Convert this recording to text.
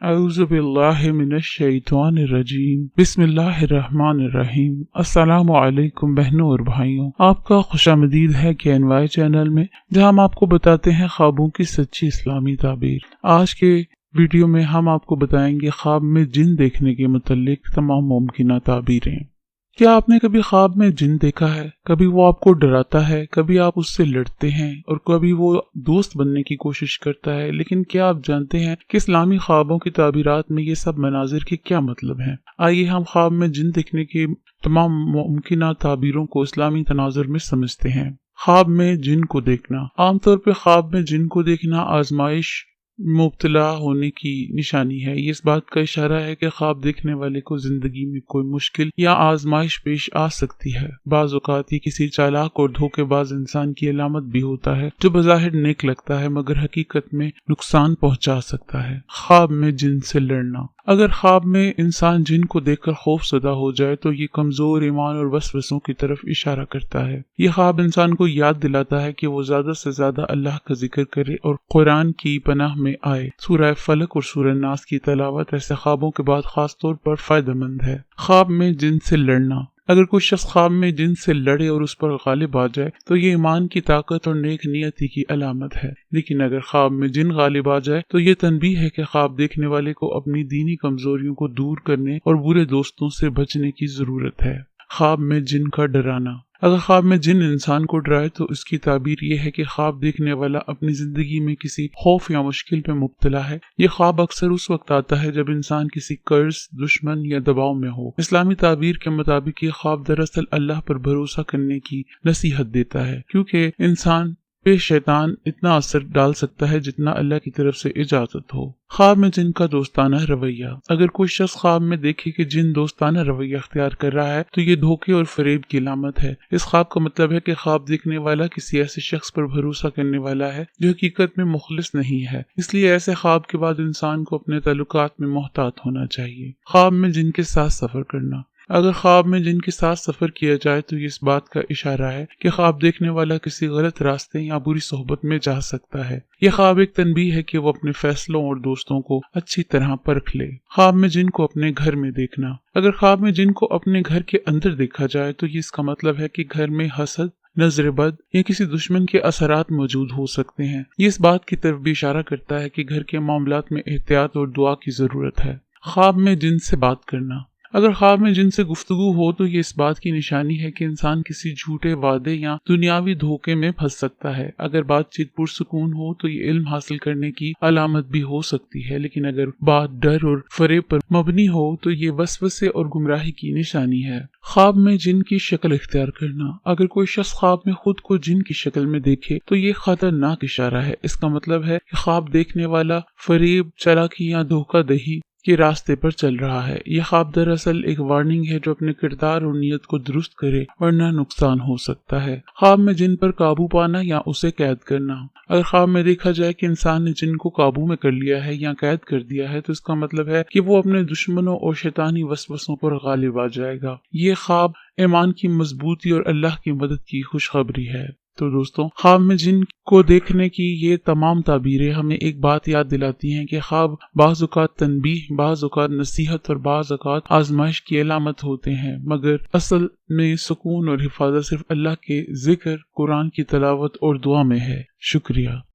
अऊज़ु बिल्लाहि मिनश शैतानिर रजीम बिस्मिल्लाहिर्रहमानिर्रहीम। अस्सलामु अलैकुम बहनों और भाइयों, आपका खुशामदीद है KNY चैनल में, जहां हम आपको बताते हैं ख्वाबों की सच्ची इस्लामी ताबीर। आज के वीडियो में हम आपको बताएंगे ख्वाब में जिन देखने के मुतल्लिक तमाम मुमकिन ताबीरें। क्या आपने कभी ख्वाब में जिन देखा है? कभी वो आपको डराता है, कभी आप उससे लड़ते हैं और कभी वो दोस्त बनने की कोशिश करता है। लेकिन क्या आप जानते हैं कि इस्लामी ख्वाबों की ताबीरात में ये सब मनाजिर के क्या मतलब हैं? आइए हम ख्वाब में जिन देखने के तमाम मुमकिन ताबीरों को इस्लामी तनाजुर में समझते हैं। ख्वाब में जिन को देखना। आमतौर पर ख्वाब में जिन को देखना आजमाइश मुब्तला होने की निशानी है। ये इस बात का इशारा है कि ख्वाब देखने वाले को जिंदगी में कोई मुश्किल या आजमाइश पेश आ सकती है। बाज़ औक़ात ये किसी चालाक और धोखेबाज इंसान की अलामत भी होता है, जो बज़ाहिर नेक लगता है मगर हकीकत में नुकसान पहुंचा सकता है। ख्वाब में जिन से लड़ना। अगर ख्वाब में इंसान जिन को देखकर खौफज़दा हो जाए तो ये कमजोर ईमान और वसवसों की तरफ इशारा करता है। ये ख्वाब इंसान को याद दिलाता है कि वो ज्यादा से ज्यादा अल्लाह का जिक्र करे और कुरान की पनाह में आए। सूरह फलक और सूरह नास की तिलावत ऐसे ख्वाबों के बाद खास तौर पर फायदेमंद है। ख्वाब में जिन से लड़ना। अगर कोई शख्स ख्वाब में जिन से लड़े और उस पर गालिब आ जाए तो ये ईमान की ताकत और नेक नियति की अलामत है। लेकिन अगर ख्वाब में जिन गालिब आ जाए तो ये तनबीह है कि ख्वाब देखने वाले को अपनी दीनी कमजोरियों को दूर करने और बुरे दोस्तों से बचने की जरूरत है। ख्वाब में जिन का डराना। अगर ख्वाब में जिन इंसान को डराए तो इसकी ताबीर ये है कि ख्वाब देखने वाला अपनी जिंदगी में किसी खौफ या मुश्किल में मुब्तला है। ये ख्वाब अक्सर उस वक्त आता है जब इंसान किसी कर्ज, दुश्मन या दबाव में हो। इस्लामी ताबीर के मुताबिक ये ख्वाब दरअसल अल्लाह पर भरोसा करने की नसीहत देता है, क्योंकि इंसान पे शैतान इतना असर डाल सकता है जितना अल्लाह की तरफ से इजाजत हो। ख्वाब में जिन का दोस्ताना रवैया। अगर कोई शख्स ख्वाब में देखे कि जिन दोस्ताना रवैया अख्तियार कर रहा है तो ये धोखे और फरेब की अलामत है। इस ख्वाब का मतलब है कि ख्वाब देखने वाला किसी ऐसे शख्स पर भरोसा करने वाला है जो हकीकत में मुखलिस नहीं है। इसलिए ऐसे ख्वाब के बाद इंसान को अपने ताल्लुकात में मोहतात होना चाहिए। ख्वाब में जिन के साथ सफर करना। अगर ख्वाब में जिन के साथ सफर किया जाए तो ये इस बात का इशारा है कि ख्वाब देखने वाला किसी गलत रास्ते या बुरी सोहबत में जा सकता है। यह ख्वाब एक तनबीह है कि वो अपने फैसलों और दोस्तों को अच्छी तरह परख ले। ख्वाब में जिन को अपने घर में देखना। अगर ख्वाब में जिन को अपने घर के अंदर देखा जाए तो ये इसका मतलब है कि घर में हसद, नजर बद या किसी दुश्मन के असरात मौजूद हो सकते हैं। ये इस बात की तरफ भी इशारा करता है कि घर के मामलात में एहतियात और दुआ की जरूरत है। ख्वाब में जिन से बात करना। अगर ख्वाब में जिनसे गुफ्तगू हो तो ये इस बात की निशानी है कि इंसान किसी झूठे वादे या दुनियावी धोखे में फंस सकता है। अगर बातचीत पुरसुकून हो तो ये इल्म हासिल करने की अलामत भी हो सकती है, लेकिन अगर बात डर और फरेब पर मबनी हो तो ये वसवसे और गुमराही की निशानी है। ख्वाब में जिन की शक्ल इख्तियार करना। अगर कोई शख्स ख्वाब में खुद को जिन की शक्ल में देखे तो ये खतरनाक इशारा है। इसका मतलब है कि ख्वाब देखने वाला फरेब, चालाकी या धोखाधड़ी के रास्ते पर चल रहा है। यह ख्वाब दरअसल एक वार्निंग है जो अपने किरदार और नीयत को दुरुस्त करे वरना नुकसान हो सकता है। ख्वाब में जिन पर काबू पाना या उसे कैद करना। अगर ख्वाब में देखा जाए कि इंसान ने जिन को काबू में कर लिया है या कैद कर दिया है तो इसका मतलब है कि वो अपने दुश्मनों और शैतानी वसवसों पर गालिब आ जाएगा। ये ख्वाब ईमान की मजबूती और अल्लाह की मदद की खुशखबरी है। तो दोस्तों, ख्वाब में जिन को देखने की ये तमाम ताबीरें हमें एक बात याद दिलाती हैं कि ख्वाब बाज़ औक़ात तनबीह, बाज़ औक़ात नसीहत और बाज़ औक़ात आजमाइश की अलामत होते हैं, मगर असल में सुकून और हिफाजत सिर्फ अल्लाह के जिक्र, कुरान की तिलावत और दुआ में है। शुक्रिया।